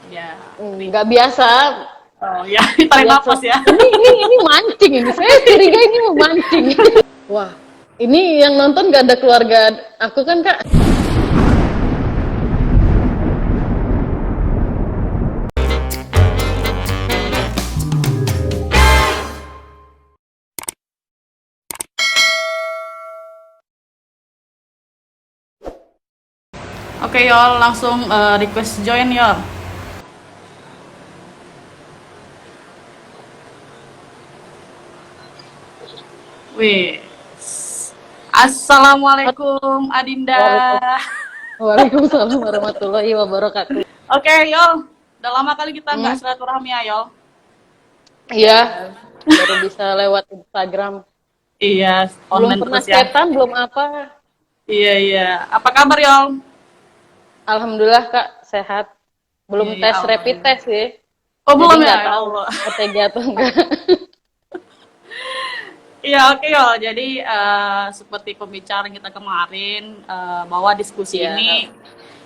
Ya. Nggak biasa. Oh ya, tarik Biasa. nafas ya. Ini mancing ini. Saya curiga ini mau mancing. Wah, ini yang nonton nggak ada keluarga aku kan Kak. Oke Yol, langsung request join Yol. Wih. Assalamualaikum Adinda. Waalaikumsalam warahmatullahi wabarakatuh. Oke Yol, udah lama kali kita nggak Hmm, silaturahmi ya Yol. iya, baru bisa lewat Instagram. Iya, Belum online pernah terus ya. chatan, belum apa. Iya iya. Apa kabar Yol? Alhamdulillah Kak, sehat. Iya Belum iya, tes rapid alhamdulillah. test sih. Oh Jadi belum ya, nggak ya tahu Allah. OTG atau enggak. Iya oke Yol. Jadi seperti pembicaraan kita kemarin bahwa diskusi Iya, ini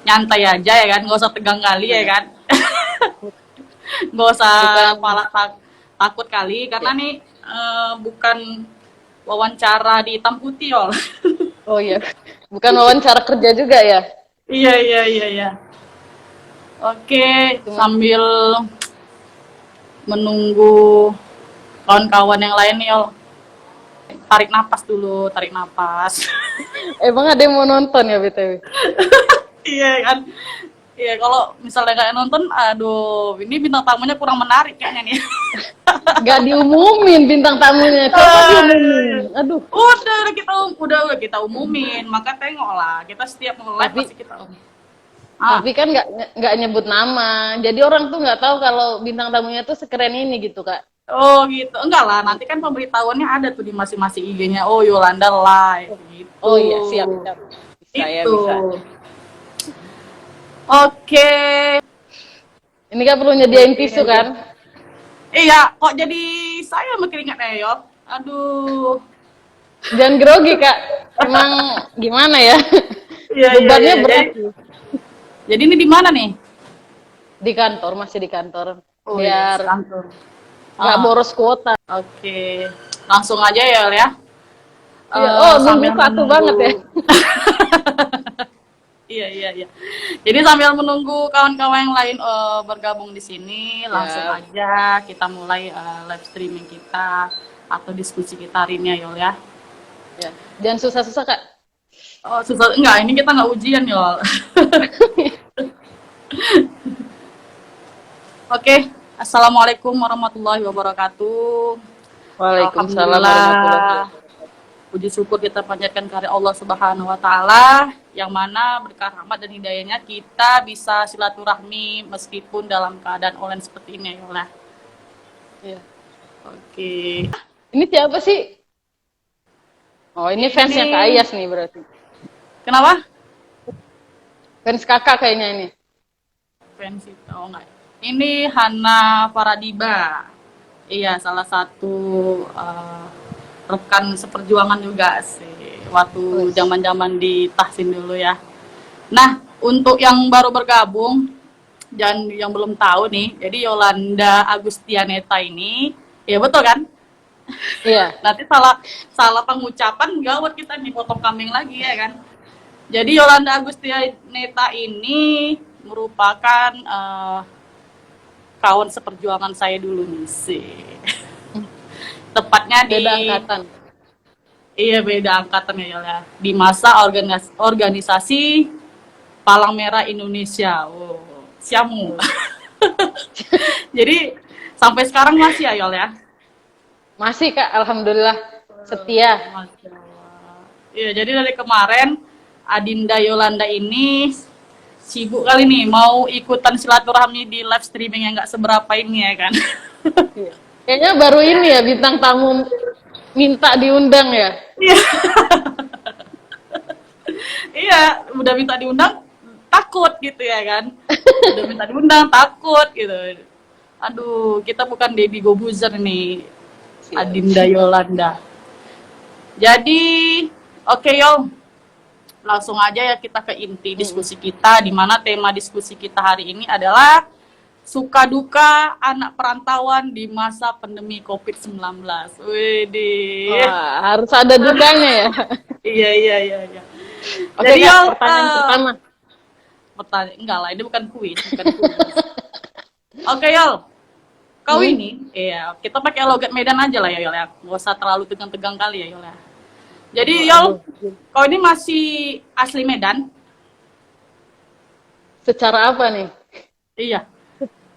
nyantai aja ya kan, nggak usah tegang kali ya benar. kan, nggak usah Bukan, takut kali karena ya. nih bukan wawancara di hitam putih Yol. Oh iya, bukan wawancara kerja juga ya. Iya iya iya iya. Oke, Cuma, sambil menunggu kawan-kawan yang lain nih Yol. Tarik napas dulu, tarik napas. emang ada yang mau nonton ya BTW? Iya kan. Iya, kalau misalnya kayak nonton, aduh, ini bintang tamunya kurang menarik kayaknya nih. Nggak diumumin bintang tamunya, coba diumumin. Aduh, Udah kita umumin, maka tengoklah. Kita setiap live tapi pasti kita umumin. tapi kan nggak nyebut nama. Jadi orang tuh nggak tahu kalau bintang tamunya tuh sekeren ini gitu Kak. Oh gitu. Enggak lah, nanti kan pemberitahuannya ada tuh di masing-masing IG-nya. Oh, Yolanda live gitu. Oh iya, siap siap. Bisa ya Itu. bisa. Oke. Ini kan perlu nyediain tisu kan? Iya, kok jadi saya makin ingat ya, Yol? Aduh. Jangan grogi Kak. Emang gimana ya? Iya, iya, iya. Bebannya berat sih. Jadi ini di mana nih? Di kantor, masih di kantor. Oh iya, Biar kantor. nggak boros kuota. Oke. Langsung aja ya, Yol ya. Iya, oh nunggu Sambil satu banget ya. menunggu. Iya, iya, iya. Jadi sambil menunggu kawan-kawan yang lain bergabung di sini, langsung Ya, aja kita mulai live streaming kita atau diskusi kita hari ini ya, Yol ya. ya. Jangan susah-susah Kak. Oh, susah enggak, ini kita nggak ujian, Yol. Oke. Assalamualaikum warahmatullahi wabarakatuh. Waalaikumsalam warahmatullahi Alhamdulillah. wabarakatuh. Puji syukur kita panjatkan kepada Allah Subhanahu wa taala yang mana berkah rahmat dan hidayahnya kita bisa silaturahmi meskipun dalam keadaan online seperti ini ya Allah. Iya. Oke. Ini siapa sih? Oh, ini fansnya Kak Ini Ayas nih berarti. kenapa? Fans kakak kayaknya ini. Fancy oh enggak. Ini Hana Faradiba. Iya, salah satu eh, rekan seperjuangan juga sih waktu Wes. zaman-zaman di Tahsin dulu ya. Nah, untuk yang baru bergabung dan yang belum tahu nih, jadi Yolanda Agustianeta ini, ya betul kan? Iya. Nanti salah salah pengucapan gawat kita nih potong kambing lagi ya kan. Jadi Yolanda Agustianeta ini merupakan kawan seperjuangan saya dulu nih sih. Tepatnya di Beda angkatan. iya beda angkatan ya Yol ya. Di masa organisasi Palang Merah Indonesia. Oh, Siamu. Jadi sampai sekarang masih ya Yol ya. Masih Kak, alhamdulillah setia. Masya Allah. Iya, jadi dari kemarin Adinda Yolanda ini sibuk kali nih mau ikutan silaturahmi di live streaming yang nggak seberapa ini ya kan. Iya. Kayaknya baru ini ya bintang tamu minta diundang ya. Iya, iya, udah minta diundang takut gitu ya kan. Udah minta diundang takut gitu. Aduh, kita bukan Debbie Gobuzer nih, Siap. Adinda Yolanda. Jadi, oke Yol, langsung aja ya kita ke inti diskusi kita, di mana tema diskusi kita hari ini adalah suka duka anak perantauan di masa pandemi COVID-19. Widih. Wah, harus ada dukanya ya. Iya, iya, iya, iya. Oke Jadi Kak, Yol, pertanyaan pertama. pertanyaan enggak lah, ini bukan kuis, bukan kuis. Oke Yol, kau Hmm? ini, iya, kita pakai logat Medan aja lah ya Yol ya, nggak usah terlalu tegang-tegang kali ya Yol ya. Jadi Aduh, Yol, aduh. kau ini masih asli Medan? Secara apa nih? Iya.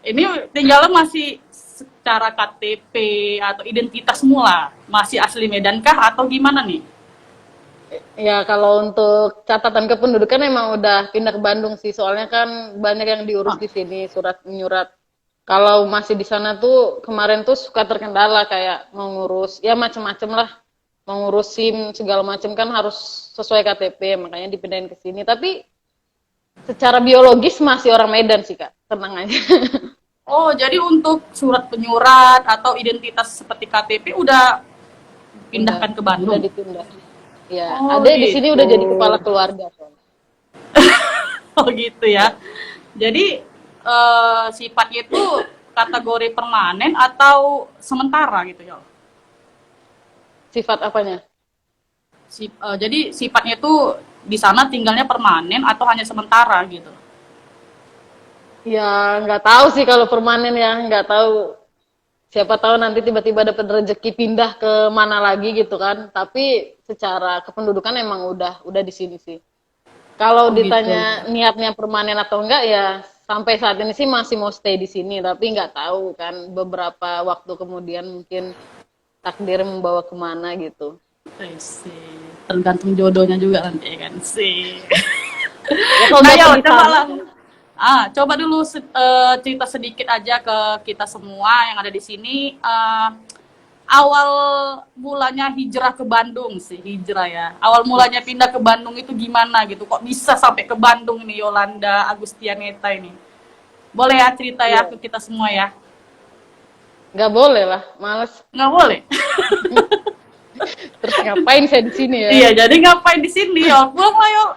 Ini tinggalnya masih secara KTP atau identitas mula, masih asli Medan kah atau gimana nih? Ya kalau untuk catatan kependudukan emang udah pindah ke Bandung sih. Soalnya kan banyak yang diurus Ah, di sini, surat menyurat. Kalau masih di sana tuh kemarin tuh suka terkendala kayak mau ngurus ya macem-macem lah. Mau ngurus SIM segala macem kan harus sesuai KTP, makanya dipindahin ke sini. Tapi secara biologis masih orang Medan sih Kak. Tenang aja. oh, jadi untuk surat penyurat atau identitas seperti KTP udah Udah pindahkan ke udah Bandung? ditunda. Ya, Oh ada di sini gitu. udah jadi kepala keluarga soalnya. Oh gitu ya. Jadi sifatnya itu kategori permanen atau sementara gitu ya? Sifat apanya? Jadi sifatnya itu di sana tinggalnya permanen atau hanya sementara gitu? Ya nggak tahu sih kalau permanen ya, nggak tahu. Siapa tahu nanti tiba-tiba dapat rezeki pindah ke mana lagi gitu kan. Tapi secara kependudukan emang udah di sini sih. Kalau Oh gitu. ditanya niatnya permanen atau enggak ya sampai saat ini sih masih mau stay di sini, tapi nggak tahu kan beberapa waktu kemudian mungkin takdir membawa kemana gitu. Sih. Tergantung jodohnya juga nanti ya kan sih. Ya kalau Nah, dapet yo, di coba sana, lah. Coba dulu cerita sedikit aja ke kita semua yang ada di sini. Awal mulanya hijrah ke Bandung sih, hijrah ya. Awal mulanya pindah ke Bandung itu gimana gitu? Kok bisa sampai ke Bandung nih Yolanda Agustianeta ini? Boleh ya cerita ya ya ke kita semua ya? nggak boleh lah, males. Nggak boleh? Terus ngapain saya di sini ya? Iya, jadi ngapain di sini Yol? Pulang lah Yol.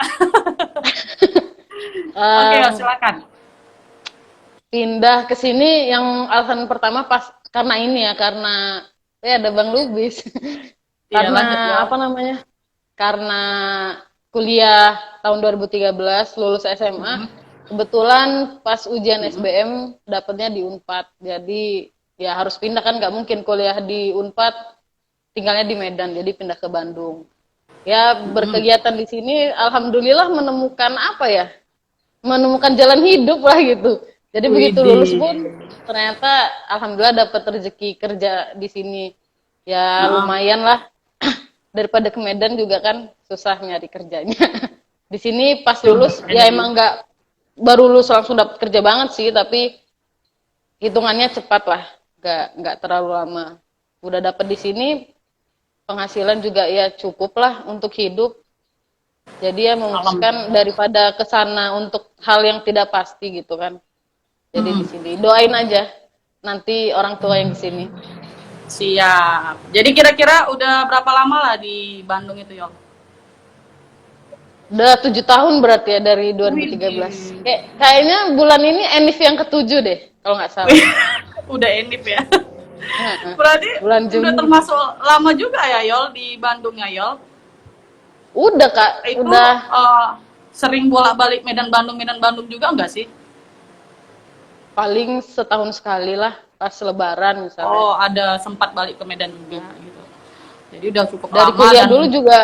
Oke Yol, Eh, silakan. pindah ke sini yang alasan pertama pas karena ini ya, karena ya ada Bang Lubis. Iya, Karena lanjut Yol. apa namanya? Karena kuliah tahun 2013 lulus SMA, Mhm, kebetulan pas ujian mhm. SBM dapetnya di Unpad. Jadi ya harus pindah kan nggak mungkin kuliah di Unpad tinggalnya di Medan, jadi pindah ke Bandung. Ya Mhm. berkegiatan di sini alhamdulillah menemukan apa ya? Menemukan jalan hidup lah gitu. Jadi begitu lulus Widih. pun ternyata alhamdulillah dapat rezeki kerja di sini. Ya Heeh. lumayan lah daripada ke Medan juga kan susah nyari kerjanya. Di sini pas Coba lulus aja ya nih. emang nggak baru lulus langsung dapat kerja banget sih, tapi hitungannya cepat lah, nggak terlalu lama. Udah dapat di sini penghasilan juga ya cukup lah untuk hidup. Jadi ya memutuskan Alhamdulillah. daripada ke sana untuk hal yang tidak pasti gitu kan. Jadi di Mhm. sini doain aja nanti orang tua yang di sini. Siap. Jadi kira-kira udah berapa lama lah di Bandung itu, Yol? Udah 7 tahun berarti ya dari 2013. Widih. Kayaknya bulan ini Enif yang ketujuh deh kalau nggak salah. Udah enip ya. Heeh. Berarti Bulan udah Juni. termasuk lama juga ya, Yol, di Bandung ya, Yol. Udah Kak, Itu udah sering bolak-balik Medan Bandung juga enggak sih? paling setahun sekali lah pas Lebaran misalnya. Oh, ada sempat balik ke Medan juga gitu. Jadi udah cukup Dari lama kuliah dan dulu juga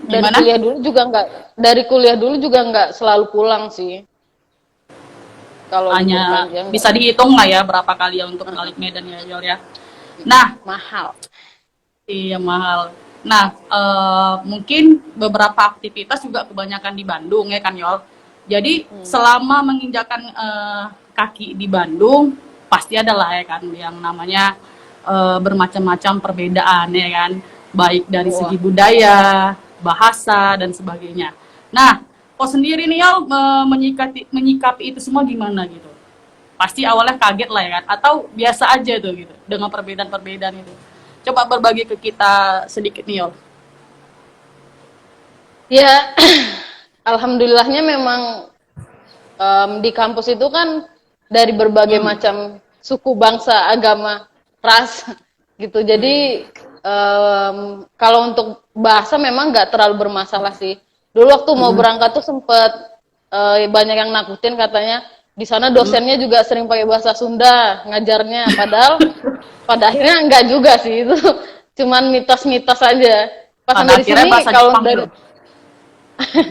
dari gimana? kuliah dulu juga nggak dari kuliah dulu juga nggak selalu pulang sih. Kalau libur Hanya panjang nggak bisa dihitung lah ya berapa kali ya untuk balik Medan ya, Yol ya. Nah, mahal. iya mahal. Nah, mungkin beberapa aktivitas juga kebanyakan di Bandung ya kan Yol. Jadi Hmm. selama menginjakan kaki di Bandung pasti ada lah ya kan yang namanya bermacam-macam perbedaan ya kan, baik dari Wah, segi budaya, bahasa dan sebagainya. Nah, kok sendiri nih Yol menyikapi itu semua gimana gitu? Pasti awalnya kaget lah ya kan, atau biasa aja tuh gitu dengan perbedaan-perbedaan itu. Coba berbagi ke kita sedikit nih Yol. ya alhamdulillahnya memang Di kampus itu kan dari berbagai macam suku, bangsa, agama, ras gitu. Jadi kalau untuk bahasa memang nggak terlalu bermasalah sih. Dulu waktu mau berangkat tuh sempet banyak yang nakutin katanya di sana dosennya juga sering pakai bahasa Sunda ngajarnya. Padahal pada akhirnya enggak juga sih itu. Cuman mitos-mitos aja. Pas Pada sampai di akhirnya sini bahasa kalau Jepang dari gitu.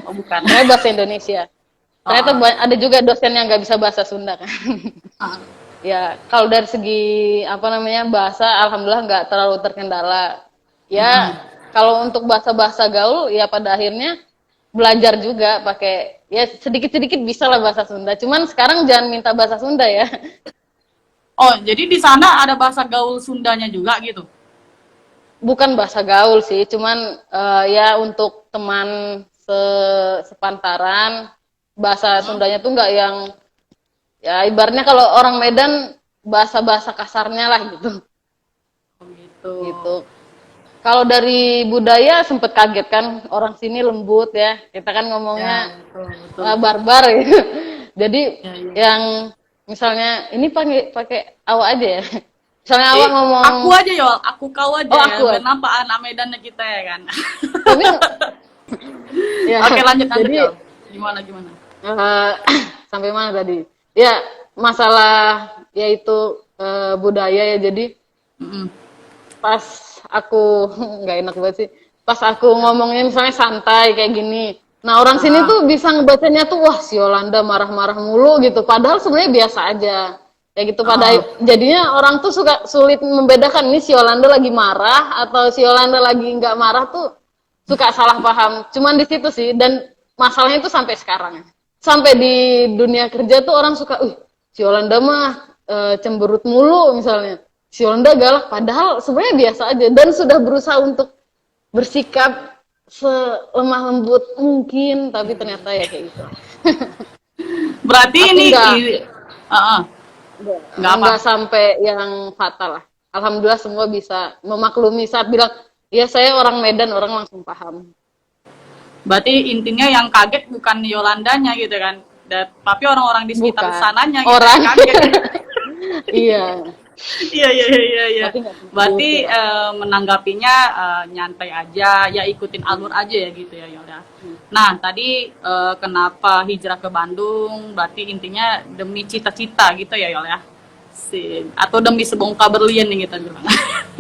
Oh, bukan. saya bahasa Indonesia. Ternyata Oh, ada juga dosen yang nggak bisa bahasa Sunda kan. ah. Ya, kalau dari segi apa namanya bahasa, alhamdulillah nggak terlalu terkendala. Ya, kalau untuk bahasa-bahasa gaul, ya pada akhirnya belajar juga pakai ya sedikit-sedikit bisa lah bahasa Sunda. Cuman sekarang jangan minta bahasa Sunda ya. Oh, jadi di sana ada bahasa gaul Sundanya juga gitu. Bukan bahasa gaul sih, cuman ya untuk teman sepantaran bahasa Sundanya tuh nggak yang ya ibaratnya kalau orang Medan bahasa-bahasa kasarnya lah gitu. Oh, gitu. Gitu. Kalau dari budaya sempet kaget kan orang sini lembut ya. Kita kan ngomongnya Ya, betul, betul. barbar gitu. Jadi Ya, ya. yang misalnya ini pakai pakai awak aja ya. Misalnya awak ngomong Aku aja Yol, aku kau aja oh ya. aku. Kenapa anak Medan kita ya kan? Tapi ya Oke, lanjut jadi Yol. Gimana gimana? eh, sampai mana tadi? Ya masalah yaitu budaya ya. Jadi Mm-mm. pas aku nggak enak banget sih. Pas aku ngomongnya misalnya santai kayak gini. Nah orang sini Ah, tuh bisa ngebacanya tuh wah si Yolanda marah-marah mulu gitu. Padahal sebenarnya biasa aja. Kayak gitu pada ah. jadinya orang tuh suka sulit membedakan ini si Yolanda lagi marah atau si Yolanda lagi nggak marah tuh suka salah paham. Cuman di situ sih dan masalahnya itu sampai sekarang. Sampai di dunia kerja tuh orang suka, si Yolanda mah cemberut mulu misalnya. Si Yolanda galak, padahal sebenarnya biasa aja dan sudah berusaha untuk bersikap selemah lembut mungkin, tapi ternyata ya kayak gitu. Berarti Tapi ini enggak ah, nggak apa? enggak sampai yang fatal lah. Alhamdulillah semua bisa memaklumi saat bilang, ya saya orang Medan, orang langsung paham. Berarti intinya yang kaget bukan Yolandanya gitu kan. Tapi orang-orang di sekitar Bukan sananya gitu orang. yang kaget. Iya, Iya iya iya iya. tapi enggak Berarti gitu. menanggapinya nyantai aja, ya ikutin alur aja ya gitu ya Yolda. Nah tadi kenapa hijrah ke Bandung? Berarti intinya demi cita-cita gitu ya Yol ya. Atau demi sebongkah berlian nih kita bilang.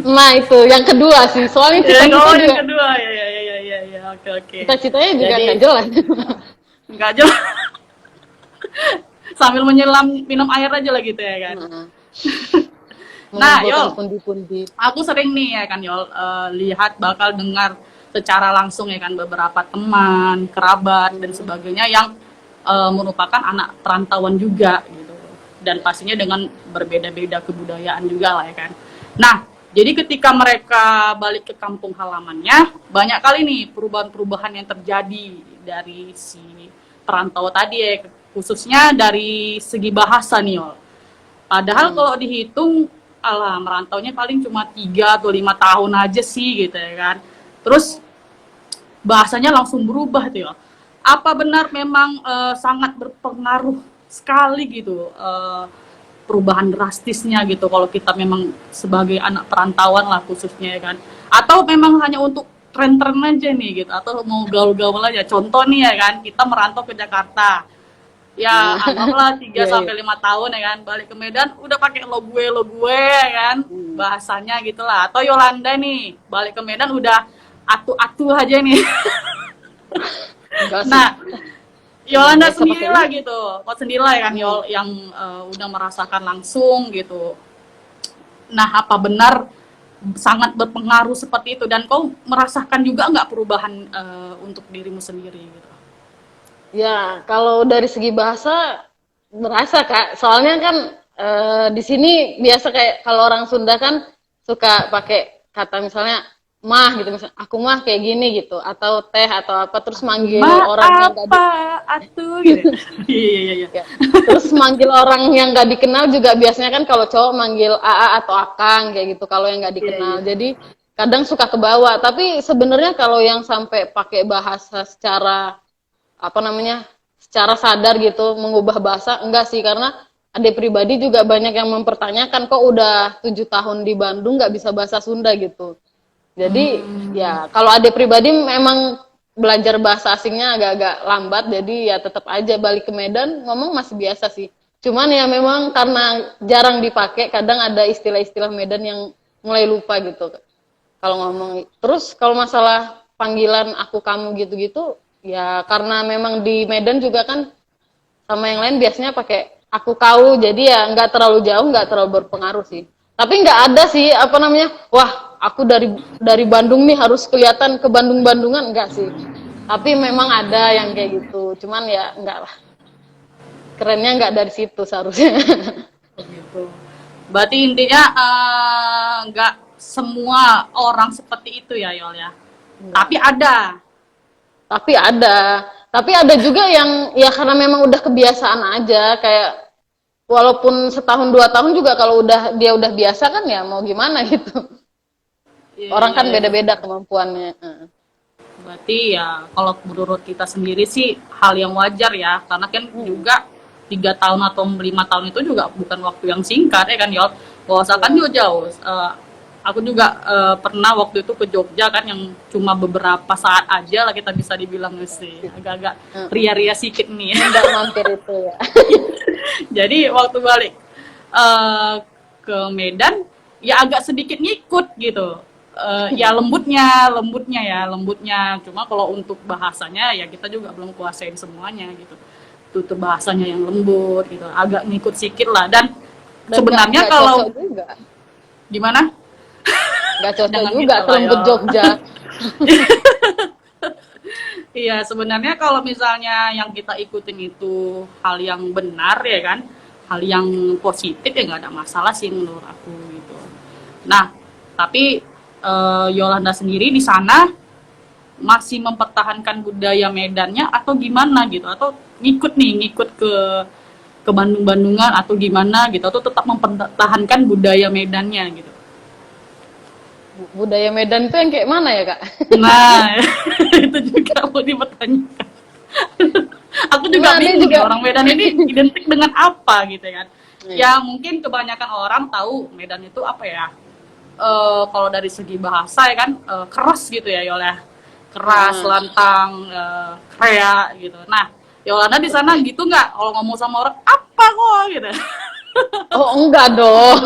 Nah itu yang kedua sih, soalnya Ya, cita-cita oh yang juga, kedua ya ya ya ya ya oke oke. cita-citanya juga Jadi nggak jelas. nggak jelas sambil menyelam minum air aja lah gitu ya kan. Nah, Mengumpulkan Yol, pundi-pundi. aku sering nih ya kan Yol lihat bakal dengar secara langsung ya kan beberapa teman, kerabat dan sebagainya yang merupakan anak perantauan juga gitu. Dan pastinya dengan berbeda-beda kebudayaan juga lah ya kan. Nah, jadi ketika mereka balik ke kampung halamannya, banyak kali nih perubahan-perubahan yang terjadi dari si perantau tadi ya, khususnya dari segi bahasa nih Yol. Padahal kalau dihitung, alah merantaunya paling cuma 3 atau 5 tahun aja sih gitu ya kan. Terus bahasanya langsung berubah tuh ya. Apa benar memang sangat berpengaruh sekali gitu perubahan drastisnya gitu kalau kita memang sebagai anak perantauan lah khususnya ya kan. Atau memang hanya untuk tren-tren aja nih gitu atau mau gaul-gaul aja. Contoh nih ya kan, kita merantau ke Jakarta ya anggaplah 3 Iya, iya. sampai 5 tahun ya kan balik ke Medan udah pakai lo gue ya kan bahasanya gitulah atau Yolanda nih balik ke Medan udah atu-atu aja nih. Enggak sih. Nah Yolanda Biasa sendiri pakai lah ini. gitu kau sendiri lah ya kan Yol yang udah merasakan langsung gitu. Nah apa benar sangat berpengaruh seperti itu dan kau merasakan juga nggak perubahan untuk dirimu sendiri gitu. Ya, kalau dari segi bahasa berasa Kak. Soalnya kan di sini biasa kayak kalau orang Sunda kan suka pakai kata misalnya mah gitu misalnya aku mah kayak gini gitu atau teh atau apa terus manggil Ma orang yang gak apa atuh gitu. Iya iya iya. ya. Terus manggil orang yang nggak dikenal juga biasanya kan kalau cowok manggil AA atau Akang kayak gitu kalau yang nggak Iya dikenal. iya. Jadi kadang suka kebawa. Tapi sebenarnya kalau yang sampai pakai bahasa secara apa namanya secara sadar gitu mengubah bahasa, enggak sih, karena adik pribadi juga banyak yang mempertanyakan kok udah 7 tahun di Bandung nggak bisa bahasa Sunda gitu. Jadi ya kalau adik pribadi memang belajar bahasa asingnya agak-agak lambat, jadi ya tetap aja balik ke Medan ngomong masih biasa sih. Cuman ya memang karena jarang dipakai, kadang ada istilah-istilah Medan yang mulai lupa gitu kalau ngomong. Terus kalau masalah panggilan aku kamu gitu-gitu, ya karena memang di Medan juga kan sama yang lain biasanya pakai aku kau, jadi ya nggak terlalu jauh, nggak terlalu berpengaruh sih. Tapi nggak ada sih apa namanya, wah aku dari Bandung nih harus kelihatan ke Bandung-Bandungan, enggak sih. Tapi memang ada yang kayak gitu, cuman ya enggak lah. Kerennya nggak dari situ seharusnya. Gitu. Berarti intinya nggak semua orang seperti itu ya Yol ya. Tapi ada. Tapi ada juga yang ya karena memang udah kebiasaan aja, kayak walaupun setahun 2 tahun juga kalau dia udah biasa kan ya mau gimana gitu. Iya, Orang iya, kan iya. beda-beda kemampuannya. Berarti ya kalau menurut kita sendiri sih hal yang wajar ya, karena kan juga 3 tahun atau 5 tahun itu juga bukan waktu yang singkat ya kan Yol. Kalau misalkan juga jauh. Aku juga pernah waktu itu ke Jogja kan yang cuma beberapa saat aja lah kita bisa dibilang sih agak-agak ria-ria sedikit nih. Nggak mampir itu ya. Jadi waktu balik ke Medan ya agak sedikit ngikut gitu. Ya lembutnya. Cuma kalau untuk bahasanya ya kita juga belum kuasain semuanya gitu. Tutur bahasanya yang lembut gitu, agak ngikut sedikit lah. Dan sebenarnya nggak kalau cocok juga. gimana? Nggak cocok Jangan juga gitu lah, selembut Yo. Jogja. Iya, sebenarnya kalau misalnya yang kita ikutin itu hal yang benar ya kan, hal yang positif ya nggak ada masalah sih menurut aku gitu. Nah, tapi Yolanda sendiri di sana masih mempertahankan budaya Medannya atau gimana gitu? Atau ngikut ke Bandung-Bandungan atau gimana gitu? Atau tetap mempertahankan budaya Medannya gitu? Budaya Medan itu yang kayak mana ya, Kak? Nah, itu juga mau dipertanyakan. Aku juga Nah, ini bingung juga ya, orang Medan ini identik dengan apa gitu kan. Iya. Ya mungkin kebanyakan orang tahu Medan itu apa ya, kalau dari segi bahasa ya kan, keras gitu ya Yol ya. Keras, lantang, krea gitu. Nah, Yolanda di sana gitu nggak? Kalau ngomong sama orang, apa kok gitu. Oh, enggak dong.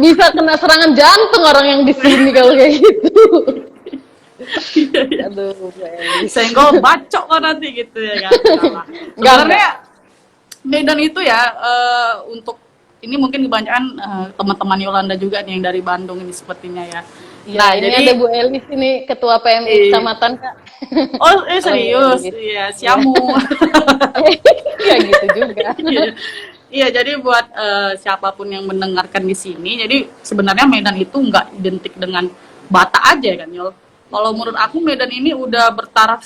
Bisa kena serangan jantung orang yang di sini kalau kayak gitu. Aduh, Bu Elis. Senggol bacok kok nanti gitu ya kan. Nah, Enggak. sebenarnya Medan itu ya untuk ini mungkin kebanyakan teman-teman Yolanda juga nih yang dari Bandung ini sepertinya ya. Ya, Nah, ini jadi ada Bu Elis ini ketua PMI Iya. kecamatan, Kak. oh serius, gitu. iya siamu. Ya gitu juga. Iya, iya, jadi buat siapapun yang mendengarkan di sini, jadi sebenarnya Medan itu nggak identik dengan Batak aja kan, Yol. Kalau menurut aku Medan ini udah bertaraf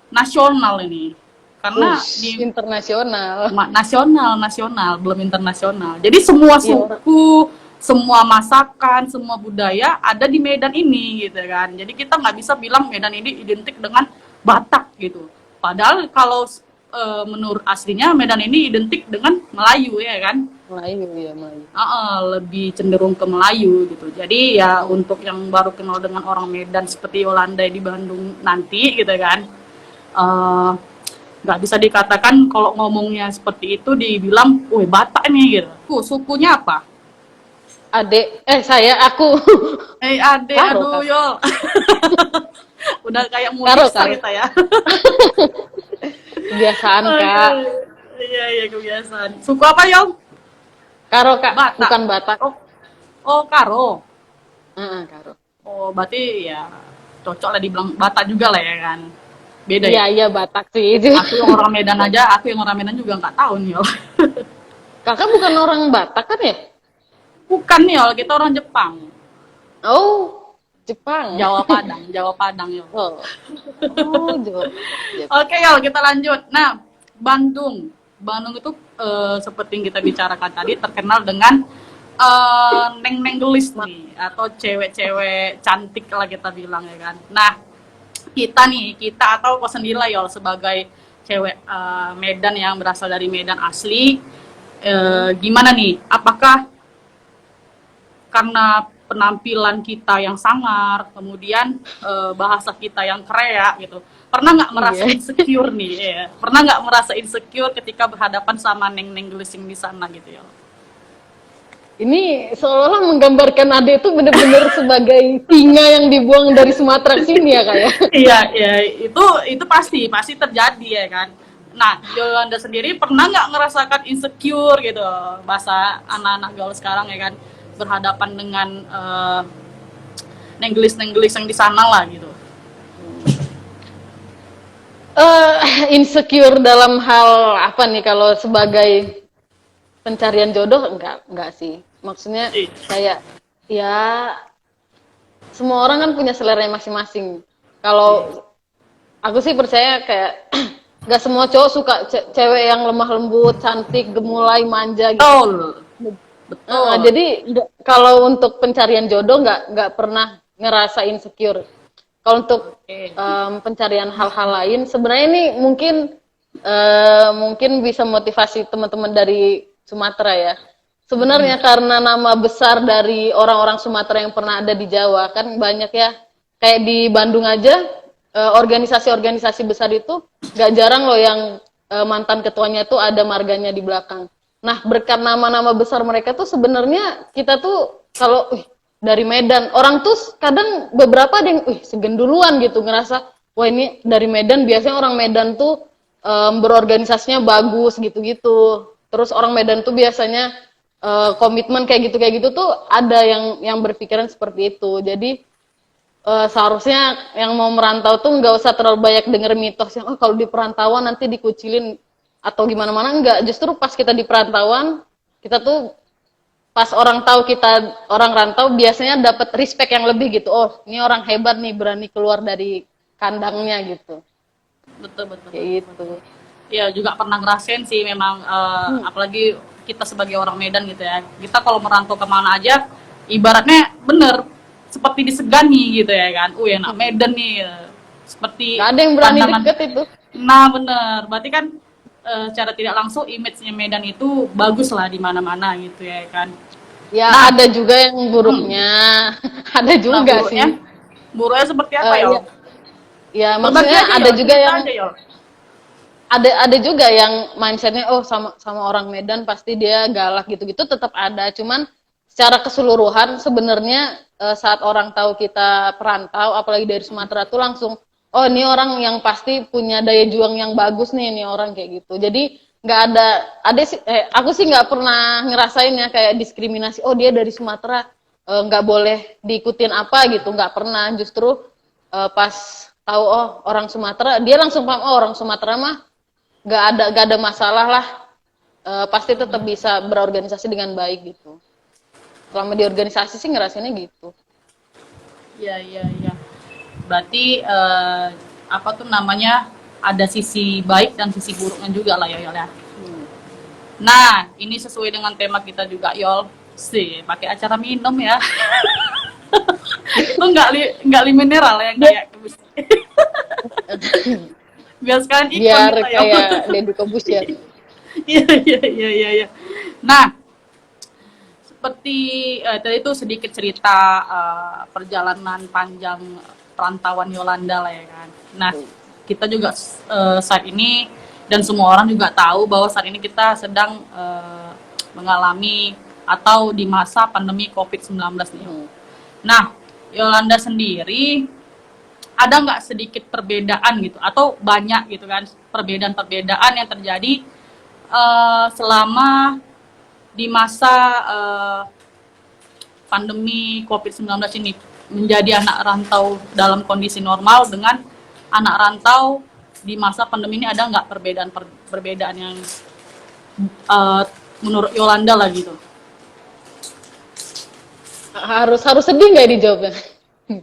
nasional ini, karena di Internasional. nasional belum internasional. Jadi semua Iya, suku, semua masakan, semua budaya ada di Medan ini gitu kan. Jadi kita nggak bisa bilang Medan ini identik dengan Batak gitu. Padahal kalau menurut aslinya Medan ini identik dengan Melayu ya kan. Melayu ya, Melayu. Lebih cenderung ke Melayu gitu. Jadi ya untuk yang baru kenal dengan orang Medan seperti Yolanda di Bandung nanti gitu kan. Nggak bisa dikatakan kalau ngomongnya seperti itu dibilang, wih Batak nih gitu. Sukunya apa? Aku. Ade, Karo, aduh Kak. Yol. Udah kayak Karo, mulisa Karo. kita ya. Kebiasaan, Kak. Iya, kebiasaan. Suku apa Yol? Karo, Kak. Batak. Bukan Batak. Oh, Karo. Karo. Oh, berarti ya cocok lah dibilang Batak juga lah ya kan. Beda Iya, ya. iya Batak sih. Aku yang orang Medan aja, aku yang orang Medan juga nggak tahu nih Yol. Kakak bukan orang Batak kan ya? Bukan nih Yol, kita orang Jepang. Oh, Jepang. Jawa Padang Yol. Oh, Jawa. Oke Yol, kita lanjut. Nah, Bandung itu seperti yang kita bicarakan tadi terkenal dengan neng-neng gelis nih atau cewek-cewek cantik lah kita bilang ya kan. Nah, kita atau kau sendiri lah Yol sebagai cewek Medan yang berasal dari Medan asli, gimana nih? Apakah karena penampilan kita yang sangar, kemudian bahasa kita yang Korea gitu, pernah nggak merasa Iya. insecure nih? Ya? Pernah nggak merasa insecure ketika berhadapan sama neng-neng gelising di sana gitu ya? Ini seolah-olah menggambarkan Ade itu benar-benar sebagai singa yang dibuang dari Sumatera ke sini ya, kayak. Iya, ya itu pasti terjadi ya kan. Nah, Yolanda sendiri pernah nggak ngerasakan insecure gitu, bahasa anak-anak gaul sekarang ya kan, berhadapan dengan nenggelis yang di sana lah gitu. Insecure dalam hal apa nih, kalau sebagai pencarian jodoh enggak sih. Maksudnya kayak ya semua orang kan punya selera masing-masing. Kalau aku sih percaya kayak nggak semua cowok suka cewek yang lemah lembut, cantik, gemulai, manja gitu. Betul, betul. Jadi kalau untuk pencarian jodoh nggak pernah ngerasa insecure. Kalau untuk pencarian hal-hal lain, sebenarnya ini mungkin bisa motivasi teman-teman dari Sumatera ya. Sebenarnya karena nama besar dari orang-orang Sumatera yang pernah ada di Jawa kan banyak ya. Kayak di Bandung aja, organisasi-organisasi besar itu nggak jarang loh yang mantan ketuanya tuh ada marganya di belakang. Nah, berkat nama-nama besar mereka tuh sebenarnya kita tuh kalau dari Medan, orang tuh kadang beberapa ada yang segen duluan gitu, ngerasa wah ini dari Medan, biasanya orang Medan tuh berorganisasinya bagus gitu-gitu. Terus orang Medan tuh biasanya komitmen kayak gitu tuh ada yang berpikiran seperti itu. Jadi seharusnya yang mau merantau tuh nggak usah terlalu banyak denger mitos yang kalau di perantauan nanti dikucilin atau gimana-mana. Enggak, justru pas kita di perantauan kita tuh pas orang tahu kita orang rantau biasanya dapat respect yang lebih gitu. Oh, ini orang hebat nih, berani keluar dari kandangnya gitu. Betul. Kayak gitu. Ya juga pernah ngerasain sih memang, apalagi kita sebagai orang Medan gitu ya. Kita kalau merantau kemana aja, ibaratnya bener seperti disegani gitu ya kan. Enak Medan nih, seperti Gak ada yang berani pandangan. deket itu. Nah bener, berarti kan secara tidak langsung image-nya Medan itu bagus lah di mana-mana gitu ya kan. Ya Nah, ada juga yang buruknya, ada juga buruknya, sih. buruknya seperti apa ya? Ya Berbagi maksudnya aja ada Yol, juga cerita yang aja Yol. ada juga yang mindsetnya oh sama orang Medan pasti dia galak gitu-gitu, tetap ada. Cuman secara keseluruhan sebenarnya saat orang tahu kita perantau apalagi dari Sumatera tuh langsung oh ini orang yang pasti punya daya juang yang bagus nih, ini orang kayak gitu. Jadi nggak ada sih aku sih nggak pernah ngerasain ya kayak diskriminasi oh dia dari Sumatera nggak boleh diikutin apa gitu, nggak pernah. Justru pas tahu oh orang Sumatera dia langsung paham oh orang Sumatera mah nggak ada masalah lah, pasti tetap bisa berorganisasi dengan baik gitu. Selama di organisasi sih ngerasainnya gitu. Iya. Berarti apa tuh namanya, ada sisi baik dan sisi buruknya juga lah ya Yol ya. Nah, ini sesuai dengan tema kita juga Yol. Sih, pakai acara minum ya. Itu nggak li mineral ya kayak biar sekalian ikon Biar kita ya. kayak Deddy Kobus ya. Iya. Nah, seperti tadi itu sedikit cerita perjalanan panjang perantauan Yolanda lah ya kan. Nah, kita juga saat ini dan semua orang juga tahu bahwa saat ini kita sedang mengalami atau di masa pandemi COVID-19 nih. Nah, Yolanda sendiri ada nggak sedikit perbedaan gitu atau banyak gitu kan perbedaan-perbedaan yang terjadi selama di masa pandemi COVID-19 ini menjadi anak rantau dalam kondisi normal dengan anak rantau di masa pandemi ini, ada nggak perbedaan yang menurut Yolanda lah gitu? Harus sedih nggak dijawabnya?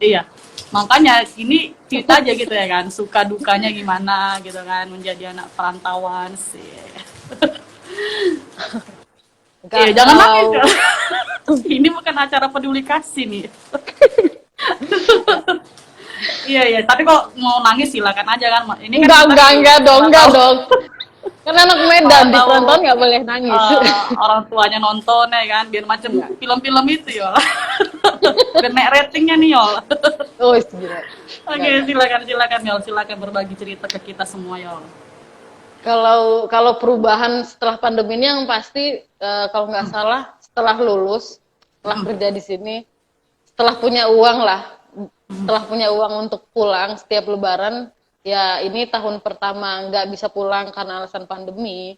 Iya, makanya ini cerita aja gitu ya kan, suka dukanya gimana gitu kan menjadi anak perantauan sih. Iya, jangan nangis ya. Ini bukan acara peduli kasih nih. Iya iya, tapi kok mau nangis silakan aja kan. Ini kan Enggak, kita enggak, enggak dong, malah enggak tahu dong. Kan anak Medan malah di tahu perantauan nggak boleh nangis. orang tuanya nonton ya kan, biar macam Iya. film-film itu ya. Biar naik ratingnya nih Yol. Oh, gila. Oke, Enggak. silakan silakan Yol, silakan berbagi cerita ke kita semua Yol. Kalau kalau perubahan setelah pandemi ini yang pasti kalau nggak salah setelah lulus, setelah kerja di sini, setelah punya uang lah, setelah punya uang untuk pulang setiap Lebaran, ya ini tahun pertama nggak bisa pulang karena alasan pandemi.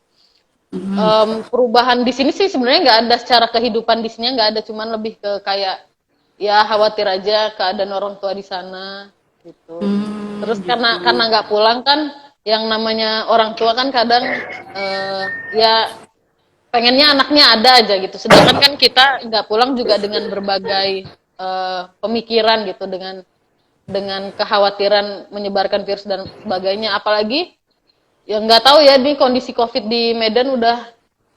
Perubahan di sini sih sebenarnya nggak ada secara kehidupan di sini nggak ada, cuman lebih ke kayak ya khawatir aja keadaan orang tua di sana gitu. Terus Gitu. karena nggak pulang kan, yang namanya orang tua kan kadang ya pengennya anaknya ada aja gitu. Sedangkan kan kita nggak pulang juga dengan berbagai pemikiran gitu, dengan kekhawatiran menyebarkan virus dan sebagainya. Apalagi ya nggak tahu ya di kondisi COVID di Medan udah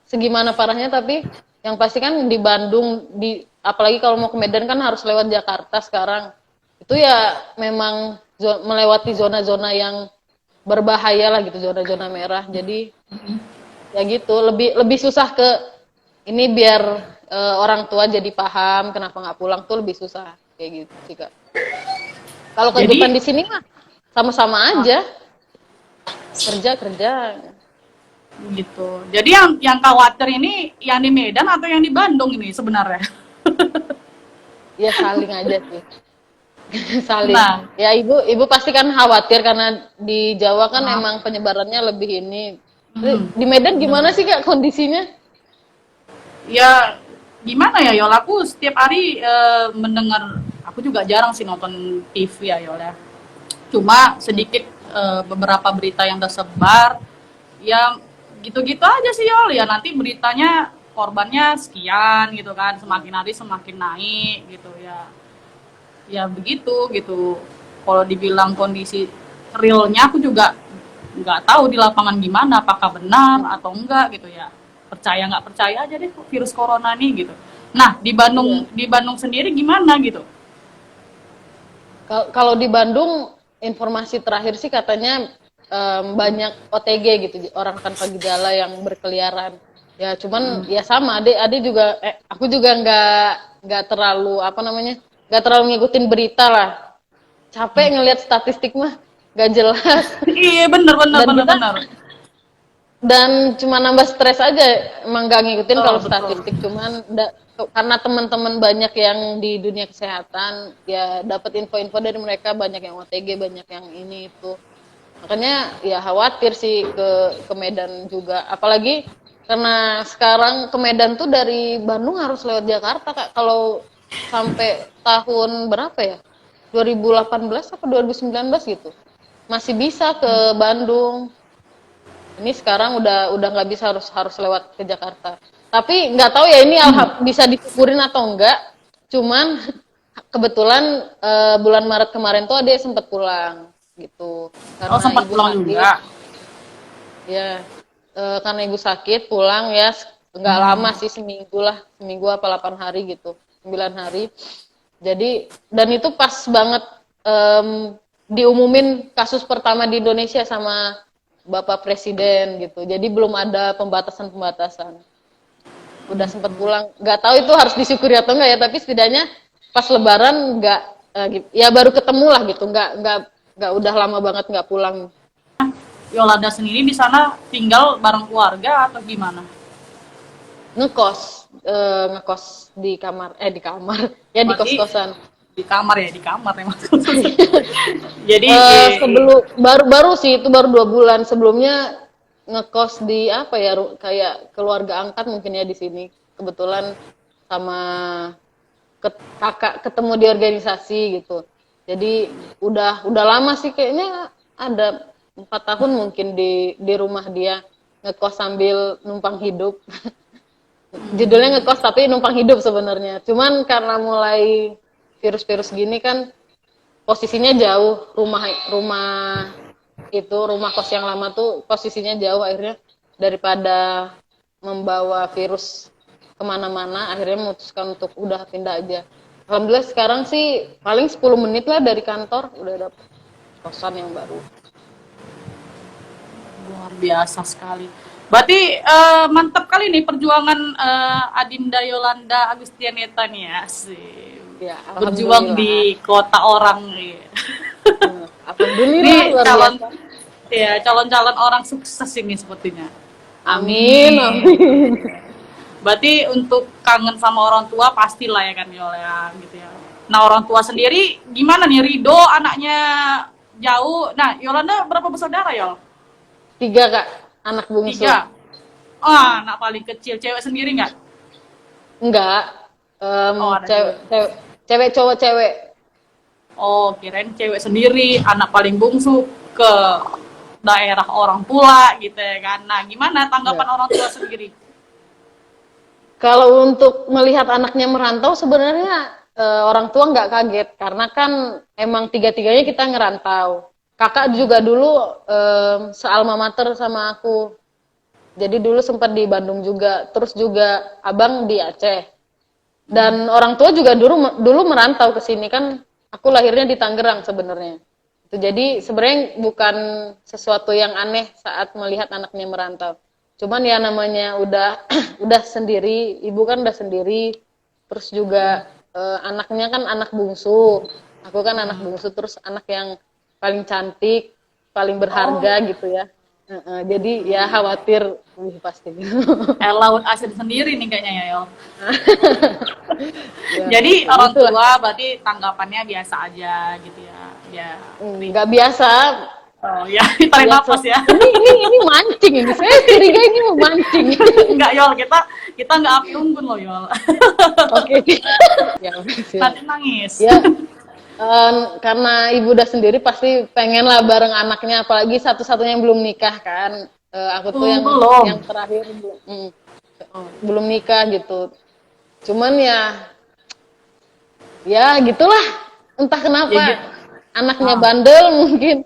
segimana parahnya, tapi yang pasti kan di Bandung, apalagi kalau mau ke Medan kan harus lewat Jakarta sekarang. Itu ya memang melewati zona-zona yang berbahaya lah gitu, zona-zona merah. Jadi ya gitu, lebih lebih susah ke ini biar orang tua jadi paham kenapa nggak pulang tuh lebih susah kayak gitu sih Kak. Kalau kehidupan Jadi di sini mah sama-sama aja, kerja kerja. gitu. Jadi yang khawatir ini yang di Medan atau yang di Bandung ini sebenarnya? Ya saling aja sih. Saling. Nah, Ya ibu pasti kan khawatir karena di Jawa kan nah, emang penyebarannya lebih ini. Di Medan gimana sih Kak kondisinya? ya gimana ya Yol, aku setiap hari mendengar, aku juga jarang sih nonton TV ya Yol ya. Cuma sedikit beberapa berita yang tersebar, ya gitu-gitu aja sih Yol, ya nanti beritanya korbannya sekian gitu kan, semakin hari semakin naik gitu ya. Ya begitu gitu. Kalau dibilang kondisi realnya aku juga nggak tahu di lapangan gimana, apakah benar atau enggak gitu ya. Percaya nggak percaya aja deh virus corona nih gitu. Nah Iya. Di Bandung sendiri gimana gitu? Kalau di Bandung informasi terakhir sih katanya banyak OTG gitu, orang tanpa gejala yang berkeliaran. Ya cuman ya sama, adik juga, aku juga nggak terlalu apa namanya, nggak terlalu ngikutin berita lah. Capek ngelihat statistik mah nggak jelas. Iya bener bener Dan bener kita bener. dan cuma nambah stres aja, emang nggak ngikutin Betul kalau betul. statistik, cuman karena teman-teman banyak yang di dunia kesehatan ya dapat info-info dari mereka, banyak yang OTG, banyak yang ini itu, makanya ya khawatir sih ke Medan juga, apalagi karena sekarang ke Medan tuh dari Bandung harus lewat Jakarta Kak, kalau sampai tahun berapa ya, 2018 atau 2019 gitu masih bisa ke Bandung. Ini sekarang udah nggak bisa, harus harus lewat ke Jakarta. Tapi nggak tahu ya ini bisa disyukurin atau enggak. Cuman kebetulan bulan Maret kemarin tuh ada sempat pulang gitu. Oh Karena sempat ibu pulang sakit. juga. Ya, karena ibu sakit pulang ya nggak lama sih, seminggu lah, seminggu apa 8 hari gitu, 9 hari. Jadi dan itu pas banget diumumin kasus pertama di Indonesia sama Bapak Presiden gitu. Jadi belum ada pembatasan-pembatasan. Udah sempat pulang. Nggak tahu itu harus disyukuri atau enggak ya, tapi setidaknya pas Lebaran nggak ya baru ketemu lah gitu. Nggak udah lama banget nggak pulang. Yolanda sendiri di sana tinggal bareng keluarga atau gimana? Ngekos, ngekos di kamar ya di Berarti kos-kosan. di kamar emang. Jadi Sebelum baru sih itu baru 2 bulan, sebelumnya ngekos di apa ya, kayak keluarga angkat mungkin ya di sini, kebetulan sama kakak ketemu di organisasi gitu, jadi udah lama sih, kayaknya ada 4 tahun mungkin di rumah dia, ngekos sambil numpang hidup. Judulnya ngekos tapi numpang hidup sebenarnya, cuman karena mulai virus-virus gini kan posisinya jauh, rumah rumah rumah kos yang lama tuh posisinya jauh, akhirnya daripada membawa virus kemana-mana akhirnya memutuskan untuk udah pindah aja. Alhamdulillah sekarang sih paling 10 menit lah dari kantor udah dapet kosan yang baru. Luar biasa sekali. Berarti mantap kali nih perjuangan Adinda Yolanda Agustianeta nih ya. Sih. Ya, Berjuang alhamdulillah. di kota orang nih. Alhamdulillah Ini luar calon biasa. ya calon-calon orang sukses ini sepertinya. Amin, Amin. amin. Berarti untuk kangen sama orang tua pastilah ya kan Yol ya gitu ya. Nah orang tua sendiri gimana nih Rido anaknya jauh. Nah Yolanda berapa bersaudara Yol? 3 Kak, anak bungsu. Tiga. Ah anak paling kecil cewek sendiri nggak? Enggak, Oh ada cewek, juga. cewek, cewek cowok cewek. Oh kirain cewek sendiri anak paling bungsu ke daerah orang tua gitu ya kan. Nah gimana tanggapan Enggak. orang tua sendiri? Kalau untuk melihat anaknya merantau sebenarnya orang tua nggak kaget karena kan emang tiga-tiganya kita ngerantau. Kakak juga dulu sealma mater sama aku. Jadi dulu sempat di Bandung juga, terus juga abang di Aceh. Dan orang tua juga dulu merantau ke sini kan. Aku lahirnya di Tangerang sebenarnya. Itu jadi sebenarnya bukan sesuatu yang aneh saat melihat anaknya merantau. Cuman ya namanya udah udah sendiri, ibu kan udah sendiri. Terus juga anaknya kan anak bungsu. Aku kan anak bungsu terus anak yang paling cantik, paling Oh berharga gitu ya. Jadi ya khawatir pasti. laut asin sendiri nih kayaknya ya Yol. Ya, Jadi ya orang gitulah. tua berarti tanggapannya biasa aja gitu ya. Ya. Nggak biasa. Oh ya, tarik Biasa. nafas ya. Ini mancing ini. Saya curiga ini memancing. Enggak Yol, kita nggak api unggun loh Yol. Oke. Ya, siap. Nanti nangis. Ya, karena ibu udah sendiri pasti pengen lah bareng anaknya, apalagi satu-satunya yang belum nikah kan. Aku tuh Belum. yang terakhir belum nikah gitu. Cuman ya gitulah. Entah Ya kenapa gitu. anaknya Ah. bandel mungkin.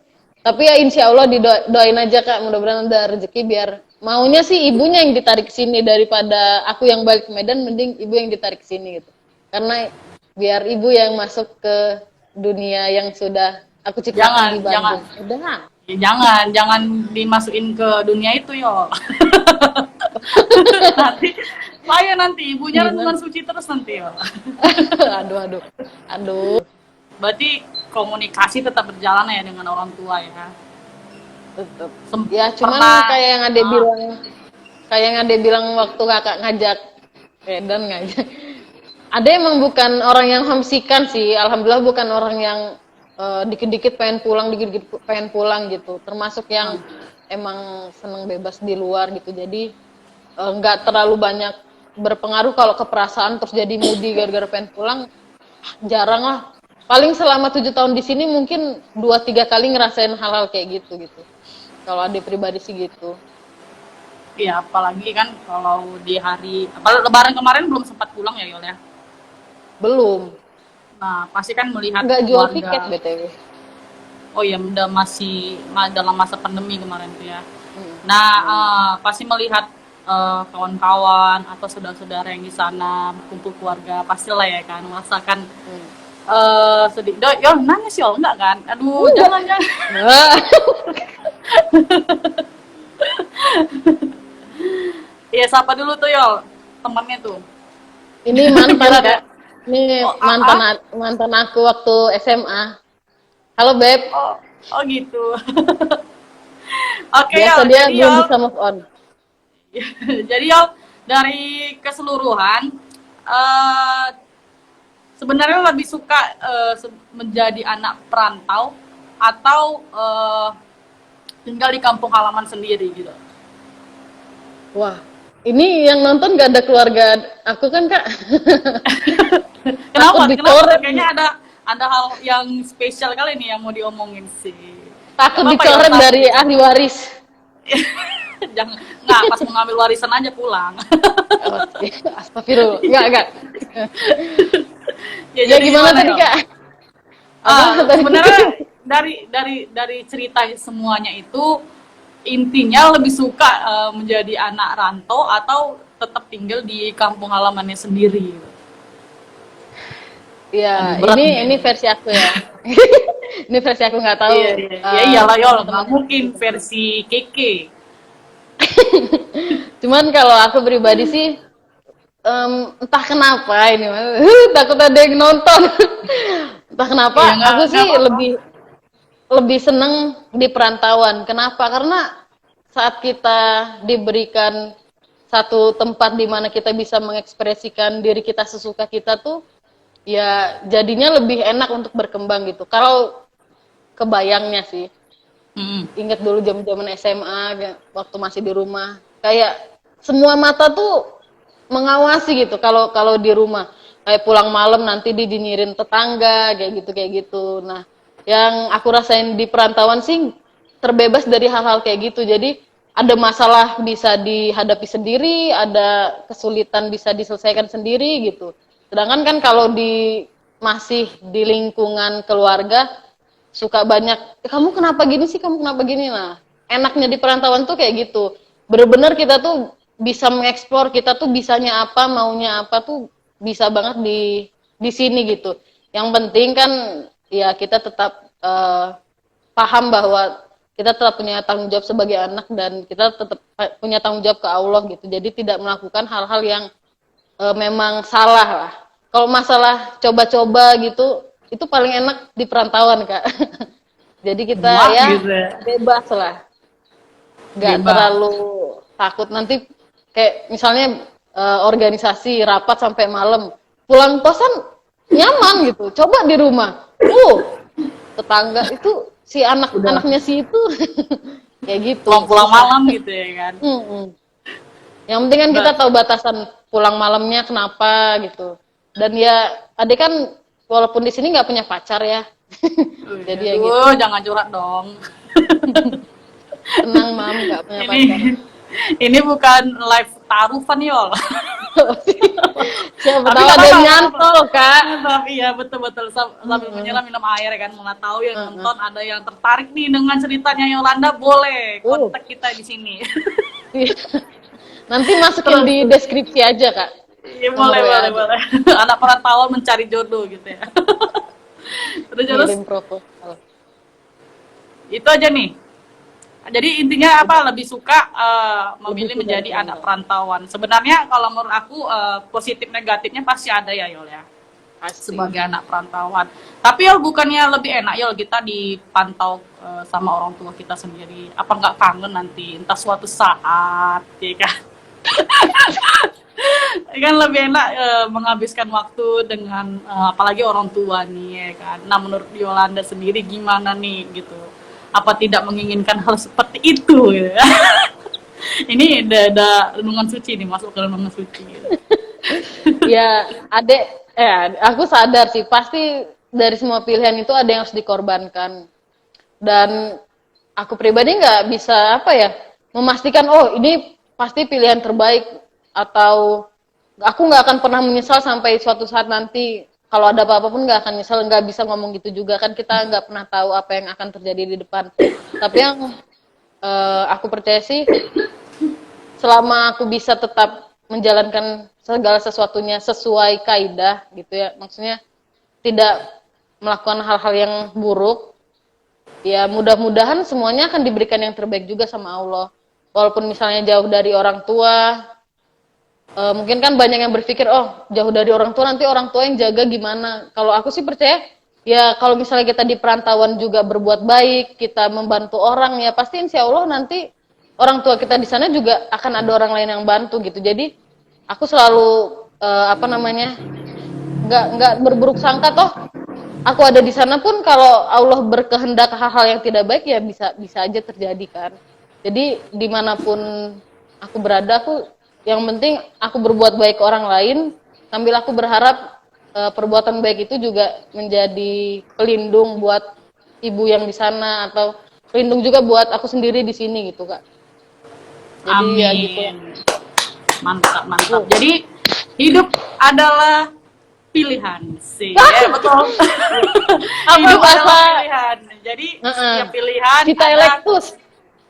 Tapi ya insya Allah didoain aja Kak, mudah-mudahan ada rezeki biar maunya sih ibunya yang ditarik ke sini daripada aku yang balik ke Medan, mending ibu yang ditarik ke sini gitu. Karena biar ibu yang masuk ke dunia yang sudah aku ciptakan di Jangan. Bandung. Udah. Ya, jangan dimasukin ke dunia itu Yol. Nanti saya nanti ibunya renungan Gimana? suci terus nanti Yol. Aduh, aduh. Aduh, Berarti komunikasi tetap berjalan ya dengan orang tua ya. tetep. Ya, cuman Pernah kayak yang Ade bilang waktu kakak ngajak dan ngajak. Ade emang bukan orang yang homesikan sih. Alhamdulillah bukan orang yang dikit-dikit pengen pulang, dikit-dikit pengen pulang gitu. Termasuk yang emang seneng bebas di luar gitu. Jadi nggak terlalu banyak berpengaruh kalau ke perasaan terus jadi moody gara-gara pengen pulang. Jarang lah. Paling selama 7 tahun di sini mungkin 2-3 kali ngerasain hal-hal kayak gitu. Kalau Ade pribadi sih gitu. ya apalagi kan kalau di hari apalagi lebaran kemarin belum sempat pulang ya Yol ya. Belum. Nah, pasti kan melihat Nggak jual tiket keluarga. BTW. Oh iya, udah masih dalam masa pandemi kemarin tuh ya. Hmm. Nah, pasti melihat kawan-kawan atau saudara-saudara yang di sana berkumpul keluarga, pastilah ya kan merasakan Hmm. sedih. Yol nangis Yol enggak kan? Aduh, Enggak. jangan. Wah, Iya, siapa dulu tuh Yol? Temannya tuh. ini mantan Jalan ya. Kak. Ini Oh, mantan aku waktu SMA. Halo Beb. oh, oh gitu. Oke Biasa Yol, dia jadi belum Yol, bisa move on. jadi Yol dari keseluruhan eh sebenarnya lebih suka menjadi anak perantau atau tinggal di kampung halaman sendiri gitu. Wah, ini yang nonton gak ada keluarga aku kan Kak. Takut Kenapa? Kenapa tuh? dicoret Kayaknya nih. ada hal yang spesial kali nih yang mau diomongin sih. Gak Takut apa-apa ya, dicoret ntar. dari ahli waris. Jangan, nggak pas mau ngambil warisan aja pulang. Oke, astagfirullah. Enggak. Ya Ya jadi gimana gimana tadi dong? Kak? Apa tadi? Sebenarnya dari cerita semuanya itu intinya lebih suka menjadi anak rantau atau tetap tinggal di kampung halamannya sendiri gitu. Ya, Aduh, berat nih. ini versi aku ya. Ini versi aku nggak tahu. Iya, iya, iya, iyalah Yol, nggak Teman-teman. mungkin versi Keke. Cuman kalau aku pribadi sih, entah kenapa ini, takut ada yang nonton. Entah kenapa, Iya, aku nggak sih apa-apa. lebih lebih seneng di perantauan. Kenapa? Karena saat kita diberikan satu tempat di mana kita bisa mengekspresikan diri kita sesuka kita tuh, ya jadinya lebih enak untuk berkembang gitu. Kalau kebayangnya sih, Mm. ingat dulu zaman-zaman SMA, waktu masih di rumah, kayak semua mata tuh mengawasi gitu. Kalau kalau di rumah, kayak pulang malam nanti didinyirin tetangga, kayak gitu. Nah, yang aku rasain di perantauan sih terbebas dari hal-hal kayak gitu. Jadi ada masalah bisa dihadapi sendiri, ada kesulitan bisa diselesaikan sendiri gitu. Sedangkan kan kalau masih di lingkungan keluarga, suka banyak, kamu kenapa gini sih, kamu kenapa gini. Nah, enaknya di perantauan tuh kayak gitu, bener-bener kita tuh bisa mengeksplor, kita tuh bisanya apa, maunya apa tuh bisa banget di sini gitu. Yang penting kan ya kita tetap paham bahwa kita tetap punya tanggung jawab sebagai anak, dan kita tetap punya tanggung jawab ke Allah gitu. Jadi tidak melakukan hal-hal yang memang salah lah. Kalau masalah coba-coba gitu, itu paling enak di perantauan, Kak. Jadi kita Wah, ya gitu ya. bebas lah, nggak Bebas. terlalu takut nanti kayak misalnya organisasi rapat sampai malam, pulang kosan nyaman gitu. Coba di rumah, tetangga itu si Udah anak-anaknya si itu kayak gitu, pulang-pulang susah. malam gitu ya kan. Mm-mm. Yang penting kan kita Mbak, tahu batasan pulang malamnya kenapa gitu. Dan ya, adik kan walaupun di sini nggak punya pacar ya. Jadi ya gitu. aduh, jangan curhat dong. Tenang mam, nggak punya Ini pacar. ini bukan live taruhan Yol. Siapa Tapi tahu nggak ada apa-apa, yang nggak apa-apa. nyantol kak. Iya betul betul sambil menyelam minum air ya kan. Mana tahu yang Heeh. nonton ada yang tertarik nih dengan ceritanya Yolanda, boleh Uh, kontak kita di sini. iya. Nanti masukin Terus di terus. deskripsi aja kak. Iya Nomor boleh WA boleh adik. boleh. Anak perantauan mencari jodoh gitu ya. Terus terus Ngirim proposal. itu aja nih. Jadi intinya apa? Lebih suka Lebih memilih suka di menjadi anak perantauan. perantauan. Sebenarnya kalau menurut aku positif negatifnya pasti ada ya Yol ya. Pasti. Sebagai anak perantauan. Tapi Yol bukannya lebih enak Yol kita dipantau sama orang tua kita sendiri. Apa nggak kangen nanti entah suatu saat, ya kan? Kan lebih enak menghabiskan waktu dengan apalagi orang tua nih ya kan. Nah menurut Yolanda sendiri gimana nih gitu? Apa tidak menginginkan hal seperti itu? Gitu. Ini ada renungan suci nih, masuk ke renungan suci. Gitu. Ya, adek, aku sadar sih, pasti dari semua pilihan itu ada yang harus dikorbankan. Dan aku pribadi nggak bisa apa ya, memastikan oh ini pasti pilihan terbaik, atau aku nggak akan pernah menyesal sampai suatu saat nanti kalau ada apa-apa pun nggak akan nyesal, nggak bisa ngomong gitu juga kan, kita nggak pernah tahu apa yang akan terjadi di depan. Tapi yang aku percaya sih, selama aku bisa tetap menjalankan segala sesuatunya sesuai kaidah gitu ya, maksudnya tidak melakukan hal-hal yang buruk, ya mudah-mudahan semuanya akan diberikan yang terbaik juga sama Allah. Walaupun misalnya jauh dari orang tua, mungkin kan banyak yang berpikir, oh jauh dari orang tua nanti orang tua yang jaga gimana. Kalau aku sih percaya, ya kalau misalnya kita di perantauan juga berbuat baik, kita membantu orang, ya pasti insya Allah nanti orang tua kita di sana juga akan ada orang lain yang bantu gitu. Jadi aku selalu apa namanya, nggak berburuk sangka, toh aku ada di sana pun kalau Allah berkehendak hal-hal yang tidak baik ya bisa bisa aja terjadi kan. Jadi dimanapun aku berada, aku yang penting aku berbuat baik ke orang lain, sambil aku berharap perbuatan baik itu juga menjadi pelindung buat ibu yang di sana, atau pelindung juga buat aku sendiri di sini gitu kak. Jadi ya gitu. Amin. Mantap, mantap. Jadi hidup adalah pilihan sih. Betul. Apa Hidup adalah bahasa pilihan. Jadi uh-uh. setiap pilihan Vita ada electus.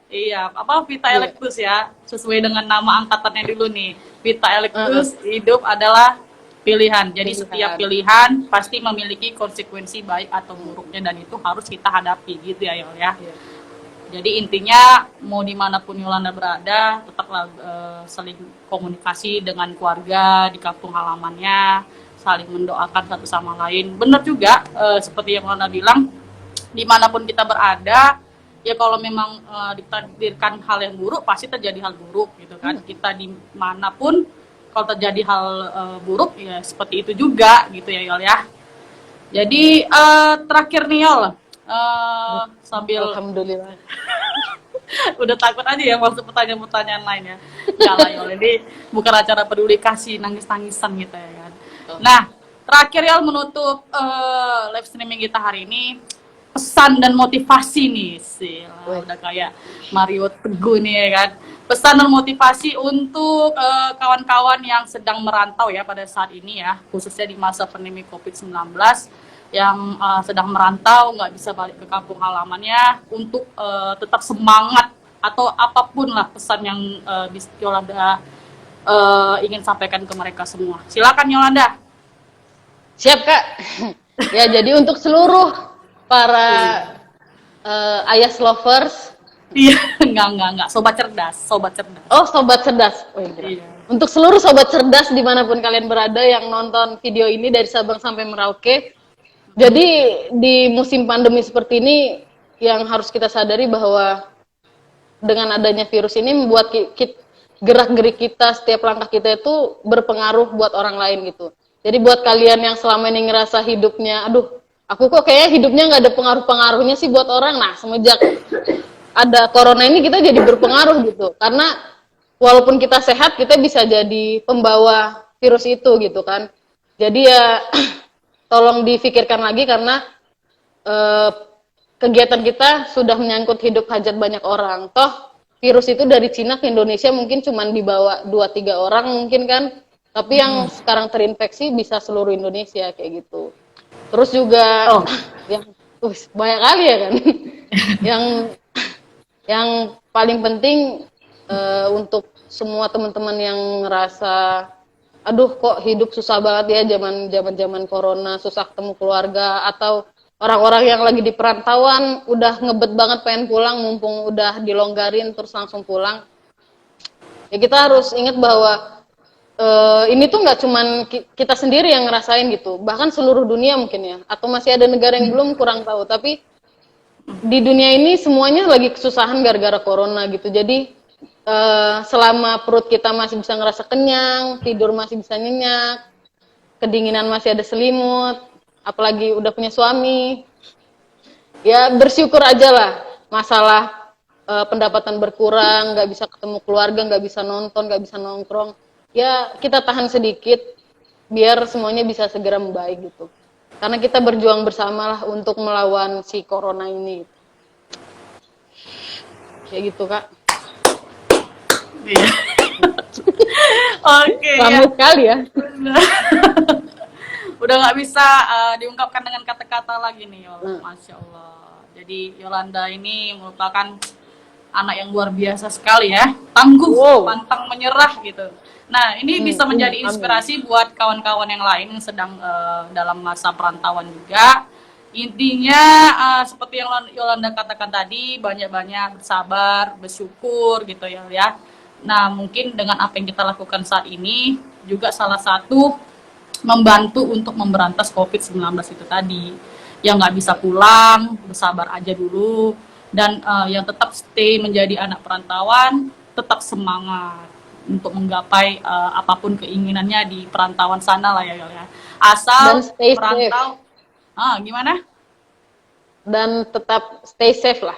iya, apa Vita Iya. Electus ya. Sesuai dengan nama angkatannya dulu nih. Vita Uh-uh. Electus, hidup adalah Pilihan. Jadi setiap pilihan pasti memiliki konsekuensi baik atau buruknya dan itu harus kita hadapi gitu ya Yol ya. Iya. Jadi intinya mau dimanapun Yolanda berada tetaplah saling komunikasi dengan keluarga di kampung halamannya, saling mendoakan satu sama lain. Benar juga seperti yang Yolanda bilang, dimanapun kita berada ya kalau memang ditakdirkan hal yang buruk pasti terjadi hal buruk gitu kan. Kita dimanapun kalau terjadi hal buruk ya seperti itu juga gitu ya Yol ya. Jadi terakhir nih Yol, sambil Alhamdulillah. udah takut aja ya masuk pertanyaan-pertanyaan lain ya. Enggak lah Yol, ini bukan acara peduli kasih nangis-nangisan gitu ya kan. Nah terakhir Yol menutup live streaming kita hari ini, pesan dan motivasi nih sih udah kayak Mario Teguh nih ya kan. Pesan dan motivasi untuk kawan-kawan yang sedang merantau ya pada saat ini ya, khususnya di masa pandemi COVID-19 yang sedang merantau nggak bisa balik ke kampung halamannya untuk tetap semangat atau apapun lah pesan yang Yolanda ingin sampaikan ke mereka semua. Silakan Yolanda. Siap Kak. Ya jadi untuk seluruh para Ayas lovers. Iya, enggak. Sobat cerdas. Oh, sobat cerdas. Oh, iya. Iya. Untuk seluruh sobat cerdas dimanapun kalian berada yang nonton video ini dari Sabang sampai Merauke. Jadi di musim pandemi seperti ini yang harus kita sadari bahwa dengan adanya virus ini membuat gerak-gerik kita, setiap langkah kita itu berpengaruh buat orang lain gitu. Jadi buat kalian yang selama ini ngerasa hidupnya, aduh, aku kok kayaknya hidupnya nggak ada pengaruh-pengaruhnya sih buat orang. Nah, semenjak ada corona ini kita jadi berpengaruh gitu. Karena walaupun kita sehat, kita bisa jadi pembawa virus itu gitu kan. Jadi ya tolong difikirkan lagi karena kegiatan kita sudah menyangkut hidup hajat banyak orang. Toh virus itu dari Cina ke Indonesia mungkin cuma dibawa 2-3 orang mungkin kan. Tapi yang sekarang terinfeksi bisa seluruh Indonesia kayak gitu. Terus juga yang banyak kali ya kan. Yang paling penting untuk semua teman-teman yang ngerasa aduh kok hidup susah banget ya zaman corona, susah ketemu keluarga, atau orang-orang yang lagi di perantauan udah ngebet banget pengen pulang mumpung udah dilonggarin terus langsung pulang. Ya kita harus ingat bahwa ini tuh nggak cuman kita sendiri yang ngerasain gitu, bahkan seluruh dunia mungkin ya, atau masih ada negara yang belum, kurang tahu, tapi di dunia ini semuanya lagi kesusahan gara-gara corona gitu. Jadi selama perut kita masih bisa ngerasa kenyang, tidur masih bisa nyenyak, kedinginan masih ada selimut, apalagi udah punya suami, ya bersyukur aja lah. Masalah pendapatan berkurang, nggak bisa ketemu keluarga, nggak bisa nonton, nggak bisa nongkrong, ya kita tahan sedikit biar semuanya bisa segera membaik gitu. Karena kita berjuang bersamalah untuk melawan si corona ini. Kayak gitu Kak. Iya. Oke. Lama sekali ya. Udah nggak bisa diungkapkan dengan kata-kata lagi nih Yol. Masya Allah. Jadi Yolanda ini merupakan anak yang luar biasa sekali ya. Tangguh, pantang menyerah gitu. Nah, ini bisa menjadi inspirasi buat kawan-kawan yang lain yang sedang dalam masa perantauan juga. Intinya seperti yang Yolanda katakan tadi, banyak-banyak bersabar, bersyukur gitu ya. Nah, mungkin dengan apa yang kita lakukan saat ini juga salah satu membantu untuk memberantas COVID-19 itu tadi. Yang nggak bisa pulang, bersabar aja dulu. Dan yang tetap stay menjadi anak perantauan, tetap semangat untuk menggapai apapun keinginannya di perantauan sana lah ya. Asal perantau, gimana? Dan tetap stay safe lah.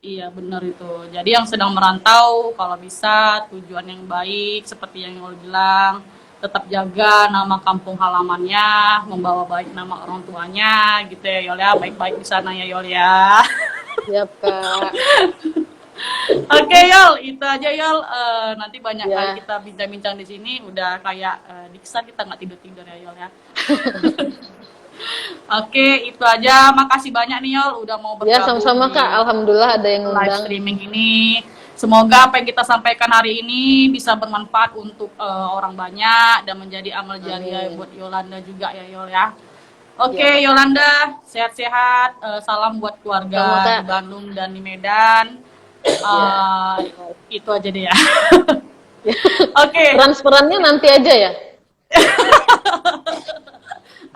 Iya benar itu. Jadi yang sedang merantau kalau bisa tujuan yang baik seperti yang Yol bilang, tetap jaga nama kampung halamannya, membawa baik nama orang tuanya gitu ya Yol ya, baik-baik di sana ya Yol ya. Siap Kak. Oke Yol, itu aja Yol. Nanti banyak kali kita bincang-bincang di sini. Udah kayak diksa kita nggak tidur-tidur ya Yol ya. Oke, itu aja. Makasih banyak nih Yol, udah mau bergabung. Ya sama-sama Kak. Alhamdulillah ada yang live ngundang. streaming ini. Semoga apa yang kita sampaikan hari ini bisa bermanfaat untuk orang banyak dan menjadi amal jariah Amin. buat Yolanda juga ya Yol ya. Oke, Ya, Kak. Yolanda, sehat-sehat. Salam buat Sama, keluarga di Kak. Bandung dan di Medan. Ya. Itu aja deh ya. Oke, Transferannya nanti aja ya.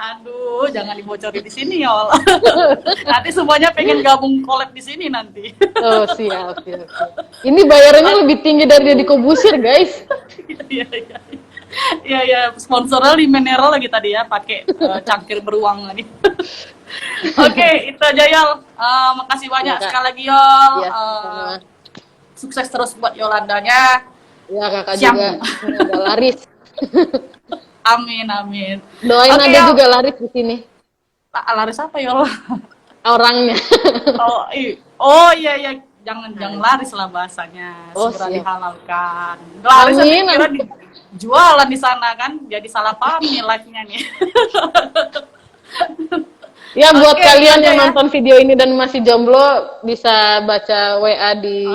aduh, jangan dibocorin di sini Yol. Nanti semuanya pengen gabung collab di sini nanti. Oh, siap, siap, siap. Ini bayarannya lebih tinggi dari Deddy Kobusir, guys. Iya, iya. Iya, iya, sponsornya di mineral lagi tadi ya, pakai cangkir beruang lagi. Oke, itu aja Yol. Makasih banyak Ya, Kak. sekali lagi Yol. Ya, sama. Sukses terus buat Yolandanya. Ya, Kakak Siap. juga. Semoga laris. Amin, amin. Doain Oke, ada Yol. juga laris di sini. Laris apa Yol? Orangnya. Oh iya, iya. Jangan laris lah bahasanya. Oh, Segera siap. dihalalkan. Laris nanti Amin. kira jualan di sana kan. Jadi salah paham nih live-nya nih. Ya, buat Oke, kalian itu aja yang ya. nonton video ini dan masih jomblo, bisa baca WA di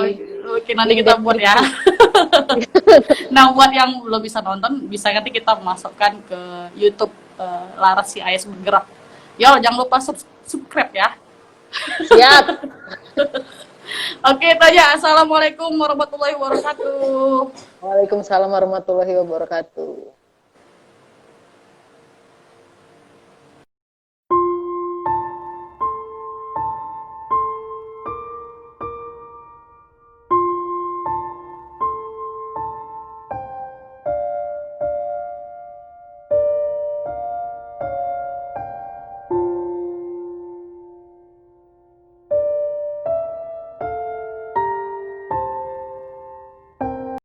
Oke, nanti link kita buat ya. deskripsi. Nah, buat yang belum bisa nonton, bisa nanti kita masukkan ke YouTube Laras si AS Bergerak. Yo, jangan lupa subscribe ya. Siap. Oke, itu aja. Assalamualaikum warahmatullahi wabarakatuh. Waalaikumsalam warahmatullahi wabarakatuh.